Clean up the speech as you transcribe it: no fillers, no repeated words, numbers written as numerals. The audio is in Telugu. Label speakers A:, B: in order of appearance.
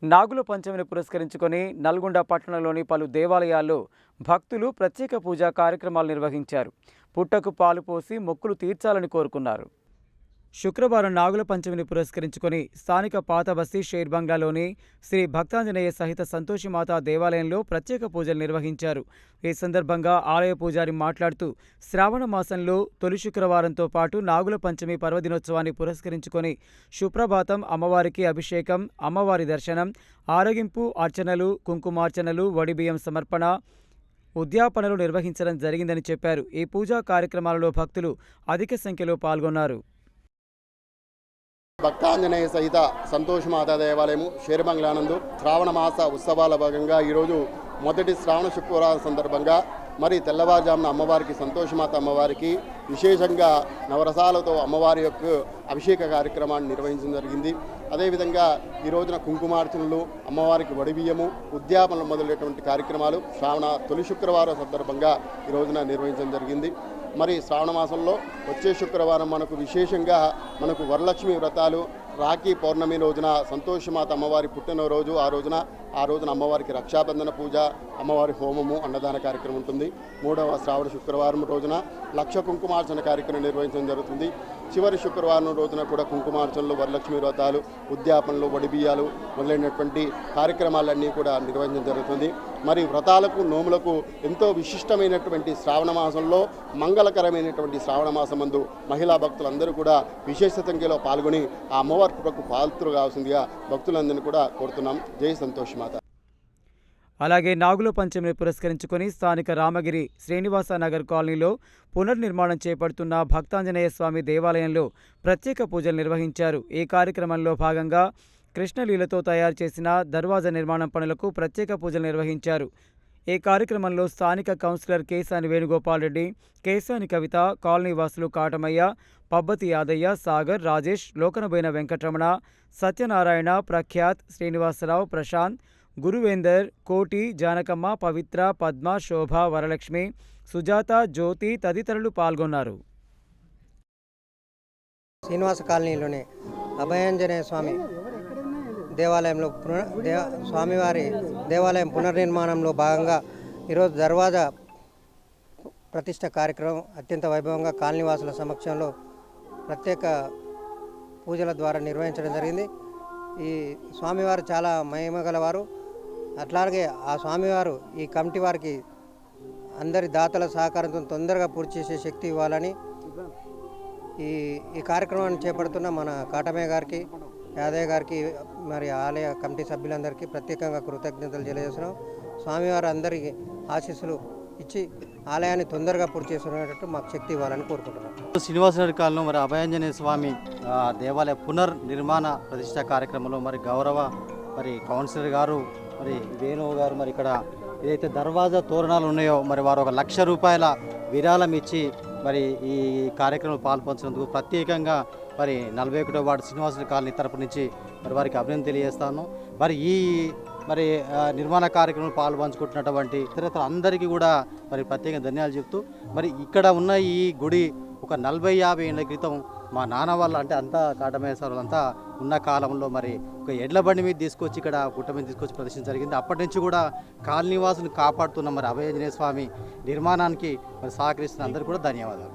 A: నాగుల పంచమిని పురస్కరించుకొని నల్గొండ పట్టణంలోని పలు దేవాలయాల్లో భక్తులు ప్రత్యేక పూజా కార్యక్రమాలు నిర్వహించారు. పుట్టకు పాలు పోసి మొక్కులు తీర్చాలని కోరుకున్నారు. శుక్రవారం నాగుల పంచమిని పురస్కరించుకొని స్థానిక పాత బస్తీ షేర్ బంగ్లాలోని శ్రీ భక్తాంజనేయ సహిత సంతోషిమాత దేవాలయంలో ప్రత్యేక పూజలు నిర్వహించారు. ఈ సందర్భంగా ఆలయ పూజారి మాట్లాడుతూ శ్రావణ మాసంలో తొలి శుక్రవారంతో పాటు నాగుల పంచమి పర్వదినోత్సవాన్ని పురస్కరించుకొని సుప్రభాతం, అమ్మవారికి అభిషేకం, అమ్మవారి దర్శనం, ఆరగింపు, అర్చనలు, కుంకుమార్చనలు, వడిబియ్యం సమర్పణ, ఉద్యాపనలు నిర్వహించడం జరిగిందని చెప్పారు. ఈ పూజా కార్యక్రమాలలో భక్తులు అధిక సంఖ్యలో పాల్గొన్నారు.
B: భక్తాంజనేయ సహిత సంతోషమాత దేవాలయము షేర్బంగ్లానందు శ్రావణ మాస ఉత్సవాల భాగంగా ఈరోజు మొదటి శ్రావణ శుక్రవారం సందర్భంగా మరి తెల్లవారుజామున అమ్మవారికి సంతోషమాత అమ్మవారికి విశేషంగా నవరసాలతో అమ్మవారి యొక్క అభిషేక కార్యక్రమాన్ని నిర్వహించడం జరిగింది. అదేవిధంగా ఈ రోజున కుంకుమార్చనలు, అమ్మవారికి వడిబియ్యము, ఉద్యాపనలు మొదలైనటువంటి కార్యక్రమాలు శ్రావణ తొలి శుక్రవారం సందర్భంగా ఈ రోజున నిర్వహించడం జరిగింది. మరి శ్రావణ మాసంలో వచ్చే శుక్రవారం మనకు విశేషంగా వరలక్ష్మి వ్రతాలు, రాఖీ పౌర్ణమి రోజున సంతోషమాత అమ్మవారి పుట్టినరోజు, ఆ రోజున అమ్మవారికి రక్షాబంధన పూజ, అమ్మవారి హోమము, అన్నదాన కార్యక్రమం ఉంటుంది. 3వ శ్రావణ శుక్రవారం రోజున లక్ష కుంకుమార్చన కార్యక్రమం నిర్వహించడం జరుగుతుంది. చివరి శుక్రవారం రోజున కూడా కుంకుమార్చనలు, వరలక్ష్మి వ్రతాలు, ఉద్యాపనలు, వడిబియ్యాలు మొదలైనటువంటి కార్యక్రమాలన్నీ కూడా నిర్వహించడం జరుగుతుంది. మరి వ్రతాలకు, నోములకు ఎంతో విశిష్టమైనటువంటి శ్రావణ మాసంలో మంగళకరమైనటువంటి శ్రావణ మాసమందు మహిళా భక్తులందరూ కూడా విశేష సంఖ్యలో పాల్గొని ఆ అమ్మవారి కృపకు పాత్రలు కావాల్సిందిగా భక్తులందరినీ కూడా కోరుతున్నాం. జై సంతోషమాత.
A: అలాగే నాగుల పంచమిని పురస్కరించుకొని స్థానిక రామగిరి శ్రీనివాస నగర్ కాలనీలో పునర్నిర్మాణం చేపడుతున్న భక్తాంజనేయ స్వామి దేవాలయంలో ప్రత్యేక పూజలు నిర్వహించారు. ఈ కార్యక్రమంలో భాగంగా కృష్ణలీలతో తయారు చేసిన దర్వాజా నిర్మాణం పనులకు ప్రత్యేక పూజలు నిర్వహించారు. ఈ కార్యక్రమంలో స్థానిక కౌన్సిలర్ కేశాని వేణుగోపాల్ రెడ్డి, కేశాని కవిత, కాలనీ వాసులు కాటమయ్య, పబ్బతి యాదయ్య, సాగర్, రాజేష్, లోకనబోయిన వెంకటరమణ, సత్యనారాయణ, ప్రఖ్యాత్, శ్రీనివాసరావు, ప్రశాంత్, గురువేందర్, కోటి, జానకమ్మ, పవిత్ర, పద్మ, శోభ, వరలక్ష్మి, సుజాత, జ్యోతి తదితరులు పాల్గొన్నారు.
C: శ్రీనివాస కాలనీలోని అభయాంజనేయ స్వామి దేవాలయంలో స్వామివారి దేవాలయం పునర్నిర్మాణంలో భాగంగా ఈరోజు దర్వాజా ప్రతిష్ట కార్యక్రమం అత్యంత వైభవంగా కాలనీవాసుల సమక్షంలో ప్రత్యేక పూజల ద్వారా నిర్వహించడం జరిగింది. ఈ స్వామివారు చాలా మహిమగలవారు. అట్లాగే ఆ స్వామివారు ఈ కమిటీ వారికి అందరి దాతల సహకారంతో తొందరగా పూర్తి చేసే శక్తి ఇవ్వాలని ఈ కార్యక్రమాన్ని చేపడుతున్న మన కాటమయ్య గారికి, యాదయ్య గారికి, మరి ఆలయ కమిటీ సభ్యులందరికీ ప్రత్యేకంగా కృతజ్ఞతలు తెలియజేస్తున్నాం. స్వామివారు అందరికీ ఆశీస్సులు ఇచ్చి ఆలయాన్ని తొందరగా పూర్తి చేసుకునేటట్టు మాకు శక్తి ఇవ్వాలని కోరుకుంటున్నాం.
D: శ్రీనివాస కాలంలో మరి అభయాంజనేయ స్వామి దేవాలయ పునర్నిర్మాణ ప్రతిష్ట కార్యక్రమంలో మరి గౌరవ కౌన్సిలర్ గారు, వేణు గారు ఇక్కడ ఏదైతే దర్వాజా తోరణాలు ఉన్నాయో వారు 1 లక్ష రూపాయల విరాళం ఇచ్చి ఈ కార్యక్రమంలో పాల్పంచినందుకు ప్రత్యేకంగా 41వ వార్డు శ్రీనివాస కాలనీ తరపు నుంచి వారికి అభినందన తెలియజేస్తాను. ఈ నిర్మాణ కార్యక్రమంలో పాల్పంచుకుంటున్నటువంటి ఇతరత్ర అందరికీ కూడా ప్రత్యేకంగా ధన్యవాదాలు చెప్తూ ఇక్కడ ఉన్న ఈ గుడి ఒక 40-50 ఏళ్ల క్రితం మా నాన్న వాళ్ళు అంతా కాటమయ్య సార్ అంతా ఉన్న కాలంలో ఒక ఎడ్ల బండి మీద తీసుకొచ్చి ఇక్కడ గుట్ట మీద తీసుకొచ్చి ప్రదర్శన జరిగింది. అప్పటి నుంచి కూడా కాలనీవాసులు కాపాడుతున్న అభయాంజనేయ స్వామి నిర్మాణానికి సహకరిస్తున్న అందరికీ కూడా ధన్యవాదాలు.